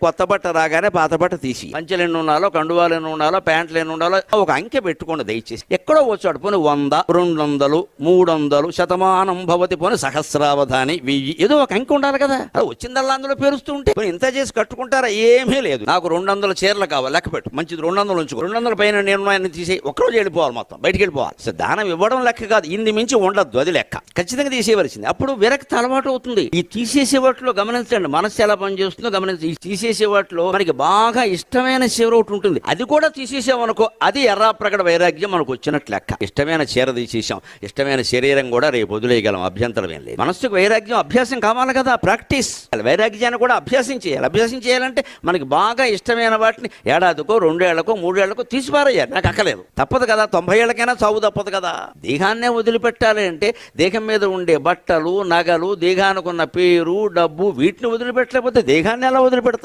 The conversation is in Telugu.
కొత్త బట్ట రాగానే పాత బట్ట తీసి పంచెలు ఎన్ని ఉండాలో, కండువాలు ఎన్ని ఉండాలో, ప్యాంట్లు ఎన్ని ఉండాలో ఒక అంకె పెట్టుకోండి దయచేసి. ఎక్కడో వచ్చాడు పోనీ 100, 200, 300, శతమానం భవతి పోనీ సహస్రావధాని 1000, ఏదో ఒక అంకె ఉండాలి కదా. అది వచ్చిందల్లా అందులో పేరుస్తూ ఉంటే ఇంత చేసి కట్టుకుంటారా? ఏమీ లేదు. నాకు 200 చీరలు కావాలి, లెక్క పెట్టు, మంచిది 200 ఉంచుకో, 200 పైన నేను తీసి ఒక్కరోజు వెళ్ళిపోవాలి, మొత్తం బయటికి వెళ్ళిపోవాలి. సో దానం ఇవ్వడం లెక్క కాదు, ఇంది మించి ఉండద్దు, అది లెక్క. ఖచ్చితంగా తీసేయవలసింది. అప్పుడు విరక్తి అలవాటు అవుతుంది. ఈ తీసేసే వాటిలో గమనించండి, మనస్సు ఎలా పనిచేస్తుందో గమనించండి. ఈ తీసేసే వాటిలో మనకి బాగా ఇష్టమైన చీర ఒకటి ఉంటుంది, అది కూడా తీసేసామనుకో, అది ఎర్రాప్రగడ వైరాగ్యం మనకు వచ్చినట్లు లెక్క. ఇష్టమైన చీర తీసేసాం, ఇష్టమైన శరీరం కూడా రేపు వదిలేయగలం, అభ్యంతరం ఏం లేదు. మనస్సుకు వైరాగ్యం అభ్యాసం కావాలి కదా, ప్రాక్టీస్. వైరాగ్యాన్ని కూడా అభ్యాసం చేయాలి. అభ్యాసం చేయాలంటే మనకి బాగా ఇష్టమైన వాటిని ఏడాదికో, 2 ఏళ్లకో, 3 ఏళ్లకో తీసిపారేయాలి. నాకు అక్కలేదు, తప్పదు కదా. 90 ఏళ్ళకైనా చావు తప్పదు కదా. దేహాన్నే వదిలిపెట్టాలి అంటే దేహం మీద ఉండే బట్టలు, నగలు, దేహానికి ఉన్న పేరు, డబ్బు, వీటిని వదిలిపెట్టలేకపోతే దేహాన్ని ఎలా వదిలిపెడతాం?